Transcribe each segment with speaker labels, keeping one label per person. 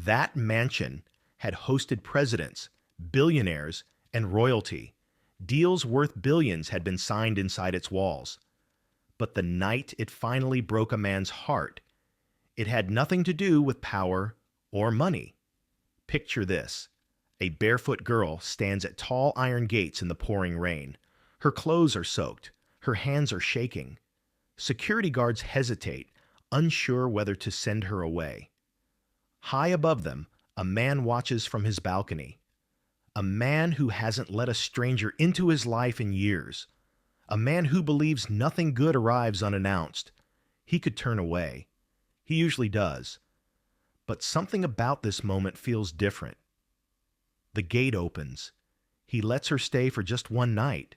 Speaker 1: That mansion had hosted presidents, billionaires, and royalty. Deals worth billions had been signed inside its walls. But the night it finally broke a man's heart, it had nothing to do with power or money. Picture this. A barefoot girl stands at tall iron gates in the pouring rain. Her clothes are soaked. Her hands are shaking. Security guards hesitate, unsure whether to send her away. High above them, a man watches from his balcony. A man who hasn't let a stranger into his life in years. A man who believes nothing good arrives unannounced. He could turn away. He usually does. But something about this moment feels different. The gate opens. He lets her stay for just one night.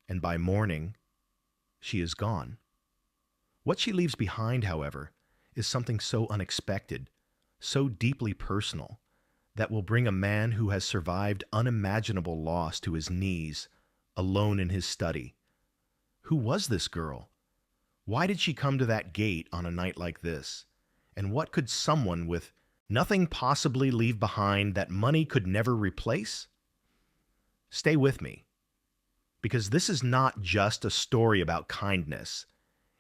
Speaker 1: And by morning, she is gone. What she leaves behind, however, is something so unexpected, so deeply personal, that will bring a man who has survived unimaginable loss to his knees, alone in his study. Who was this girl? Why did she come to that gate on a night like this? And what could someone with nothing possibly leave behind that money could never replace? Stay with me, because this is not just a story about kindness.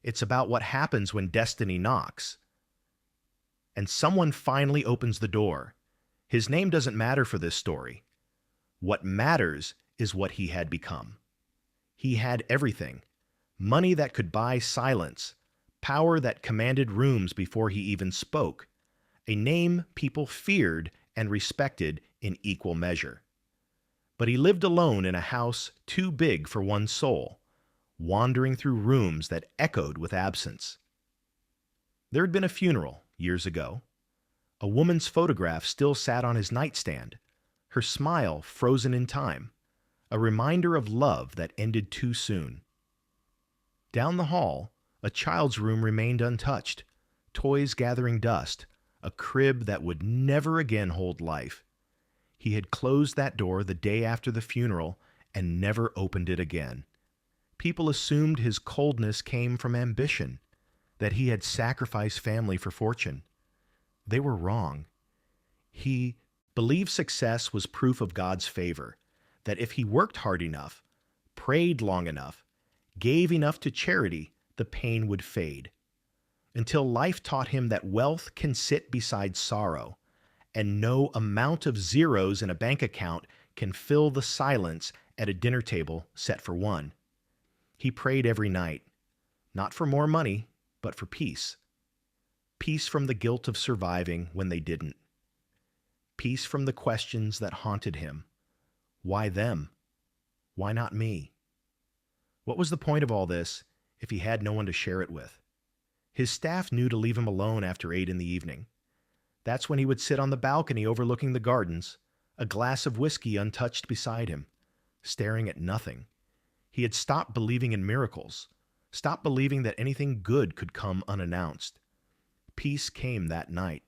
Speaker 1: It's about what happens when destiny knocks. And someone finally opens the door. His name doesn't matter for this story. What matters is what he had become. He had everything. Money that could buy silence, power that commanded rooms before he even spoke, a name people feared and respected in equal measure. But he lived alone in a house too big for one soul, wandering through rooms that echoed with absence. There had been a funeral years ago. A woman's photograph still sat on his nightstand, her smile frozen in time, a reminder of love that ended too soon. Down the hall, a child's room remained untouched, toys gathering dust, a crib that would never again hold life. He had closed that door the day after the funeral and never opened it again. People assumed his coldness came from ambition, that he had sacrificed family for fortune. They were wrong. He believed success was proof of God's favor, that if he worked hard enough, prayed long enough, gave enough to charity, the pain would fade. Until life taught him that wealth can sit beside sorrow, and no amount of zeros in a bank account can fill the silence at a dinner table set for one. He prayed every night, not for more money, but for peace. Peace from the guilt of surviving when they didn't. Peace from the questions that haunted him. Why them? Why not me? What was the point of all this if he had no one to share it with? His staff knew to leave him alone after 8 in the evening. That's when he would sit on the balcony overlooking the gardens, a glass of whiskey untouched beside him, staring at nothing. He had stopped believing in miracles, stopped believing that anything good could come unannounced. Peace came that night,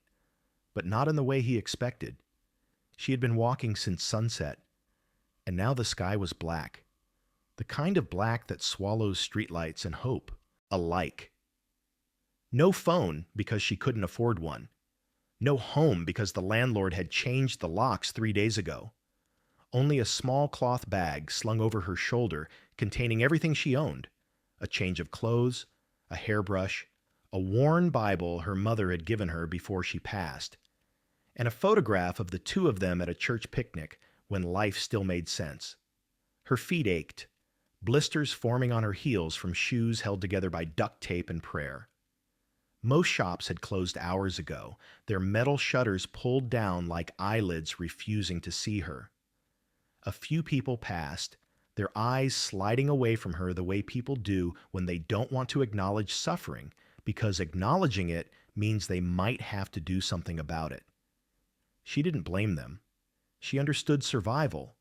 Speaker 1: but not in the way he expected. She had been walking since sunset, and now the sky was black. The kind of black that swallows streetlights and hope alike. No phone because she couldn't afford one. No home because the landlord had changed the locks 3 days ago. Only a small cloth bag slung over her shoulder containing everything she owned. A change of clothes, a hairbrush, a worn Bible her mother had given her before she passed, and a photograph of the two of them at a church picnic when life still made sense. Her feet ached, blisters forming on her heels from shoes held together by duct tape and prayer. Most shops had closed hours ago, their metal shutters pulled down like eyelids refusing to see her. A few people passed, their eyes sliding away from her the way people do when they don't want to acknowledge suffering, because acknowledging it means they might have to do something about it. She didn't blame them. She understood survival,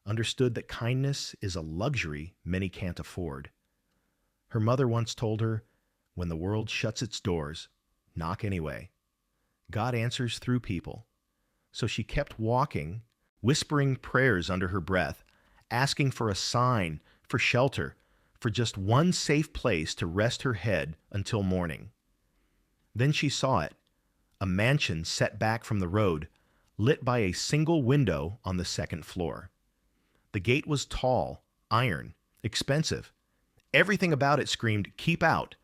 Speaker 1: understood that kindness is a luxury many can't afford. Her mother once told her, when the world shuts its doors, knock anyway. God answers through people. So she kept walking, whispering prayers under her breath, asking for a sign, for shelter, for just one safe place to rest her head until morning. Then she saw it, a mansion set back from the road, lit by a single window on the second floor. The gate was tall, iron, expensive. Everything about it screamed, "Keep out,"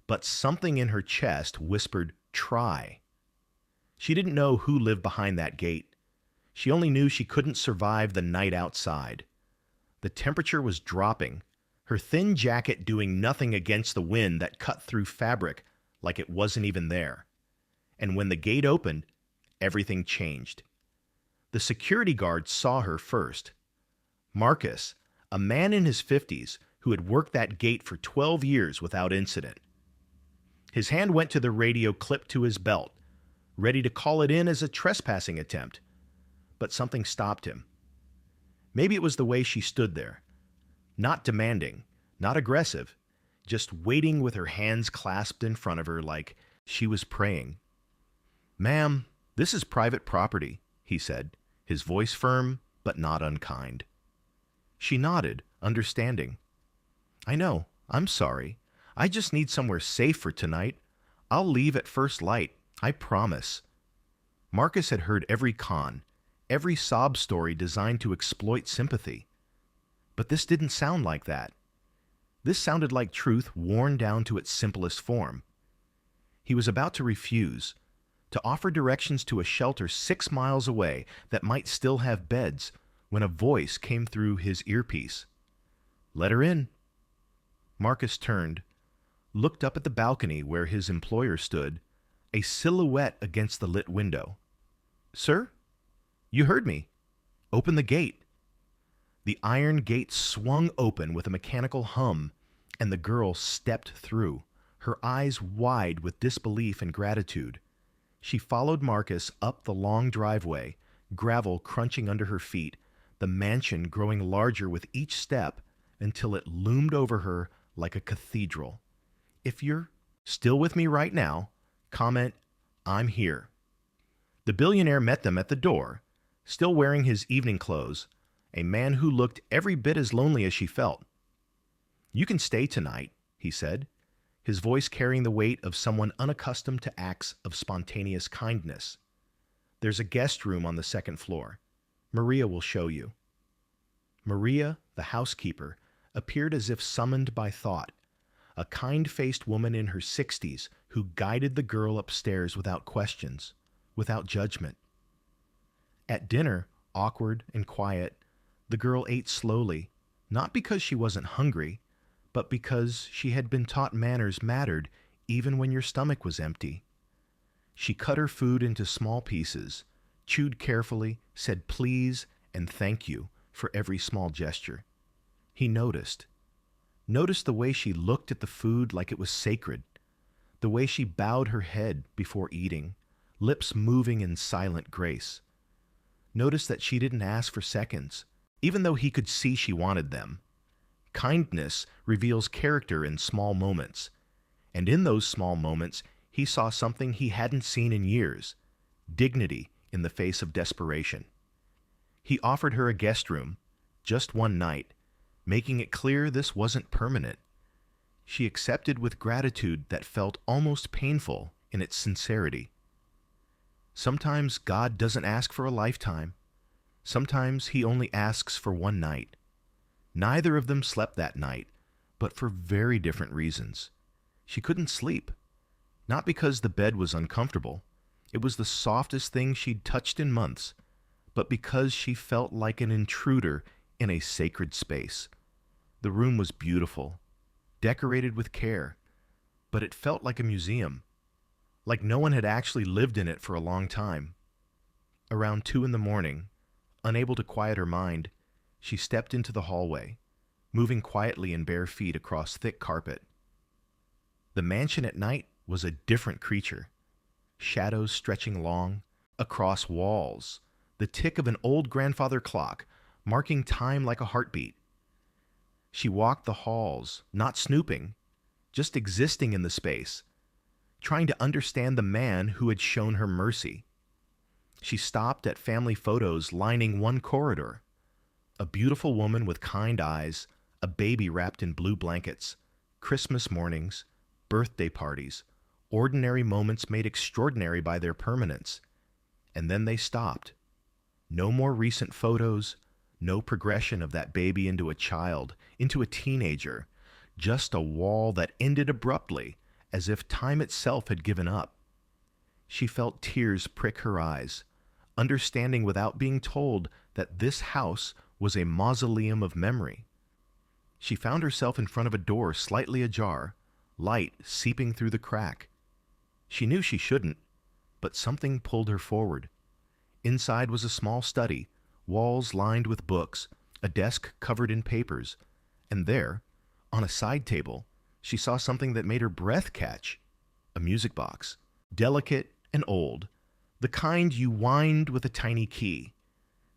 Speaker 1: but something in her chest whispered, "Try." She didn't know who lived behind that gate. She only knew she couldn't survive the night outside. The temperature was dropping, her thin jacket doing nothing against the wind that cut through fabric like it wasn't even there. And when the gate opened, everything changed. The security guard saw her first. Marcus, a man in his 50s who had worked that gate for 12 years without incident. His hand went to the radio clipped to his belt, ready to call it in as a trespassing attempt. But something stopped him. Maybe it was the way she stood there. Not demanding, not aggressive, just waiting with her hands clasped in front of her like she was praying. "Ma'am, this is private property," he said, his voice firm but not unkind. She nodded, understanding. "I know. I'm sorry. I just need somewhere safe for tonight. I'll leave at first light. I promise." Marcus had heard every con, every sob story designed to exploit sympathy. But this didn't sound like that. This sounded like truth worn down to its simplest form. He was about to refuse, to offer directions to a shelter 6 miles away that might still have beds, when a voice came through his earpiece. "Let her in." Marcus turned, looked up at the balcony where his employer stood, a silhouette against the lit window. "Sir? You heard me. Open the gate." The iron gate swung open with a mechanical hum, and the girl stepped through, her eyes wide with disbelief and gratitude. She followed Marcus up the long driveway, gravel crunching under her feet, the mansion growing larger with each step until it loomed over her like a cathedral. If you're still with me right now, comment, "I'm here." The billionaire met them at the door, still wearing his evening clothes, a man who looked every bit as lonely as she felt. "You can stay tonight," he said, his voice carrying the weight of someone unaccustomed to acts of spontaneous kindness. "There's a guest room on the second floor. Maria will show you." Maria, the housekeeper, appeared as if summoned by thought, a kind-faced woman in her 60s who guided the girl upstairs without questions, without judgment. At dinner, awkward and quiet, the girl ate slowly, not because she wasn't hungry, but because she had been taught manners mattered even when your stomach was empty. She cut her food into small pieces, chewed carefully, said please and thank you for every small gesture. He noticed the way she looked at the food like it was sacred, the way she bowed her head before eating, lips moving in silent grace. Noticed that she didn't ask for seconds, even though he could see she wanted them. Kindness reveals character in small moments, and in those small moments he saw something he hadn't seen in years, dignity in the face of desperation. He offered her a guest room, just one night, making it clear this wasn't permanent. She accepted with gratitude that felt almost painful in its sincerity. Sometimes God doesn't ask for a lifetime. Sometimes he only asks for one night. Neither of them slept that night, but for very different reasons. She couldn't sleep. Not because the bed was uncomfortable. It was the softest thing she'd touched in months, but because she felt like an intruder in a sacred space. The room was beautiful, decorated with care, but it felt like a museum, like no one had actually lived in it for a long time. Around 2 a.m, unable to quiet her mind, she stepped into the hallway, moving quietly in bare feet across thick carpet. The mansion at night was a different creature. Shadows stretching long, across walls, the tick of an old grandfather clock, marking time like a heartbeat. She walked the halls, not snooping, just existing in the space, trying to understand the man who had shown her mercy. She stopped at family photos lining one corridor. A beautiful woman with kind eyes, a baby wrapped in blue blankets, Christmas mornings, birthday parties, ordinary moments made extraordinary by their permanence. And then they stopped. No more recent photos, no progression of that baby into a child, into a teenager, just a wall that ended abruptly, as if time itself had given up. She felt tears prick her eyes, understanding without being told that this house was a mausoleum of memory. She found herself in front of a door slightly ajar, light seeping through the crack. She knew she shouldn't, but something pulled her forward. Inside was a small study, walls lined with books, a desk covered in papers, and there, on a side table, she saw something that made her breath catch. A music box, delicate and old, the kind you wind with a tiny key.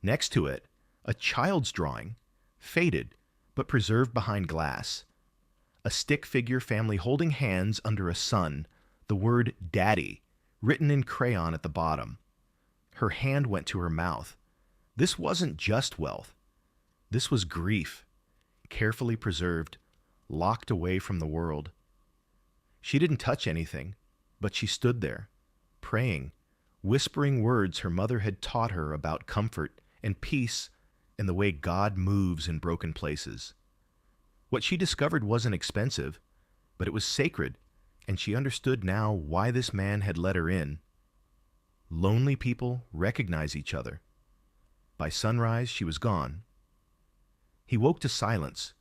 Speaker 1: Next to it, a child's drawing, faded but preserved behind glass. A stick figure family holding hands under a sun, the word Daddy written in crayon at the bottom. Her hand went to her mouth. This wasn't just wealth. This was grief, carefully preserved, locked away from the world. She didn't touch anything, but she stood there, praying, whispering words her mother had taught her about comfort and peace and the way God moves in broken places. What she discovered wasn't expensive, but it was sacred, and she understood now why this man had let her in. Lonely people recognize each other. By sunrise, she was gone. He woke to silence,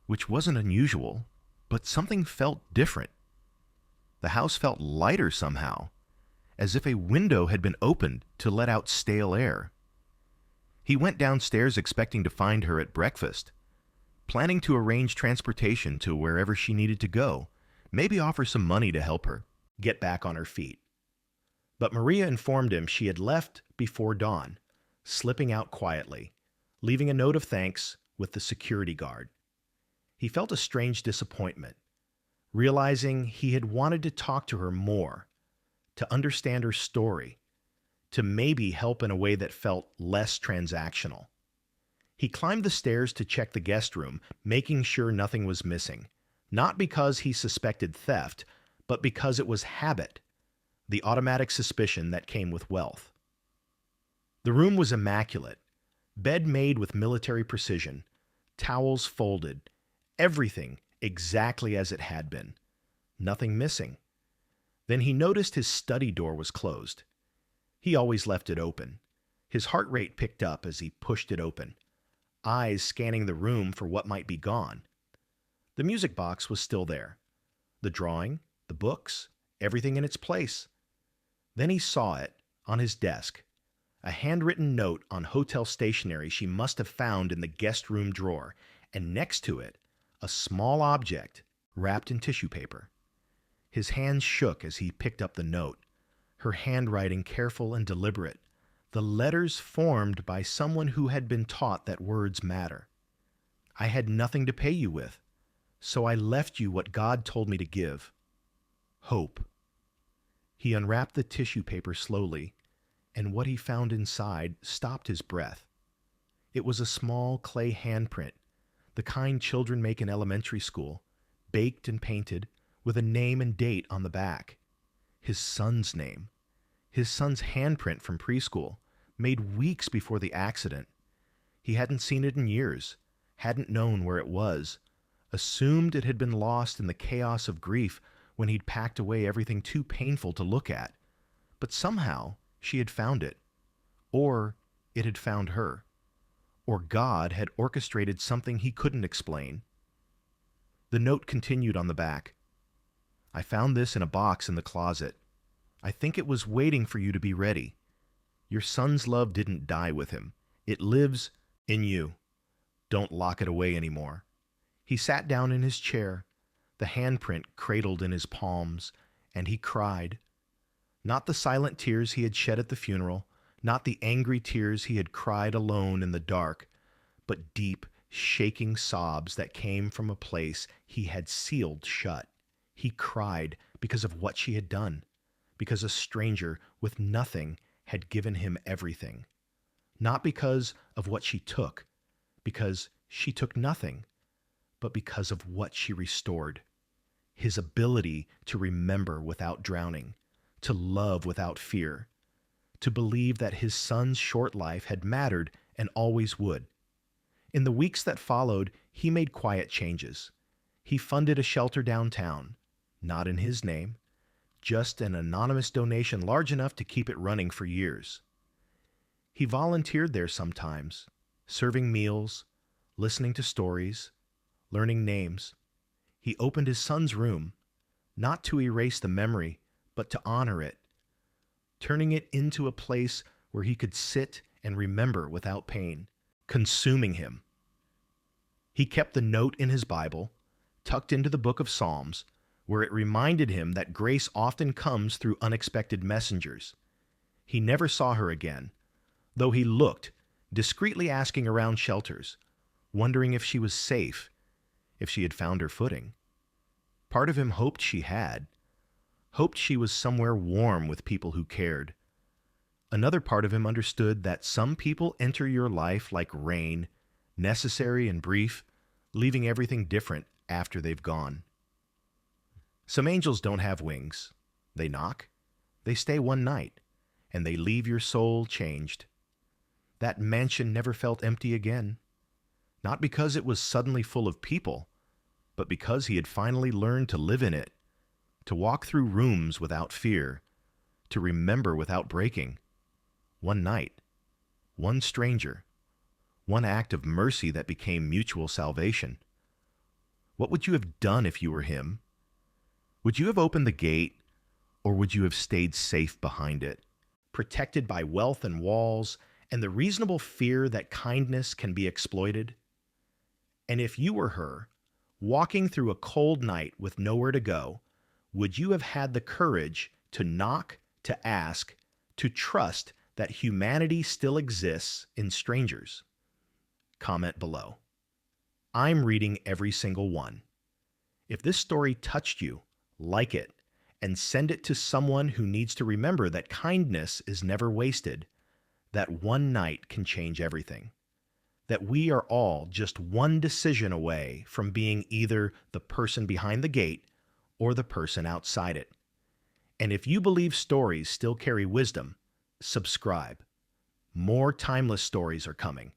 Speaker 1: which wasn't unusual, but something felt different. The house felt lighter somehow, as if a window had been opened to let out stale air. He went downstairs expecting to find her at breakfast, planning to arrange transportation to wherever she needed to go, maybe offer some money to help her get back on her feet. But Maria informed him she had left before dawn, slipping out quietly, leaving a note of thanks with the security guard. He felt a strange disappointment, realizing he had wanted to talk to her more, to understand her story, to maybe help in a way that felt less transactional. He climbed the stairs to check the guest room, making sure nothing was missing, not because he suspected theft, but because it was habit, the automatic suspicion that came with wealth. The room was immaculate, bed made with military precision, towels folded, everything exactly as it had been, nothing missing. Then he noticed his study door was closed. He always left it open. His heart rate picked up as he pushed it open, eyes scanning the room for what might be gone. The music box was still there. The drawing, the books, everything in its place. Then he saw it on his desk, a handwritten note on hotel stationery she must have found in the guest room drawer, and next to it, a small object wrapped in tissue paper. His hands shook as he picked up the note, her handwriting careful and deliberate, the letters formed by someone who had been taught that words matter. I had nothing to pay you with, so I left you what God told me to give. Hope. He unwrapped the tissue paper slowly, and what he found inside stopped his breath. It was a small clay handprint, the kind children make in elementary school, baked and painted, with a name and date on the back. His son's name. His son's handprint from preschool, made weeks before the accident. He hadn't seen it in years, hadn't known where it was, assumed it had been lost in the chaos of grief when he'd packed away everything too painful to look at. But somehow she had found it. Or it had found her. Or God had orchestrated something he couldn't explain. The note continued on the back. I found this in a box in the closet. I think it was waiting for you to be ready. Your son's love didn't die with him. It lives in you. Don't lock it away anymore. He sat down in his chair, the handprint cradled in his palms, and he cried. Not the silent tears he had shed at the funeral, not the angry tears he had cried alone in the dark, but deep, shaking sobs that came from a place he had sealed shut. He cried because of what she had done, because a stranger with nothing had given him everything. Not because of what she took, because she took nothing, but because of what she restored. his ability to remember without drowning, to love without fear, to believe that his son's short life had mattered and always would. In the weeks that followed, he made quiet changes. He funded a shelter downtown, not in his name, just an anonymous donation large enough to keep it running for years. He volunteered there sometimes, serving meals, listening to stories, learning names. He opened his son's room, not to erase the memory, but to honor it, turning it into a place where he could sit and remember without pain, consuming him. He kept the note in his Bible, tucked into the book of Psalms, where it reminded him that grace often comes through unexpected messengers. He never saw her again, though he looked, discreetly asking around shelters, wondering if she was safe, if she had found her footing. Part of him hoped she had, hoped she was somewhere warm with people who cared. Another part of him understood that some people enter your life like rain, necessary and brief, leaving everything different after they've gone. Some angels don't have wings. They knock, they stay one night, and they leave your soul changed. That mansion never felt empty again, not because it was suddenly full of people, but because he had finally learned to live in it, to walk through rooms without fear, to remember without breaking. One night, one stranger, one act of mercy that became mutual salvation. What would you have done if you were him? Would you have opened the gate, or would you have stayed safe behind it, protected by wealth and walls and the reasonable fear that kindness can be exploited? And if you were her, walking through a cold night with nowhere to go, would you have had the courage to knock, to ask, to trust that humanity still exists in strangers? Comment below. I'm reading every single one. If this story touched you, like it, and send it to someone who needs to remember that kindness is never wasted, that one night can change everything, that we are all just one decision away from being either the person behind the gate or the person outside it. And if you believe stories still carry wisdom, subscribe. More timeless stories are coming.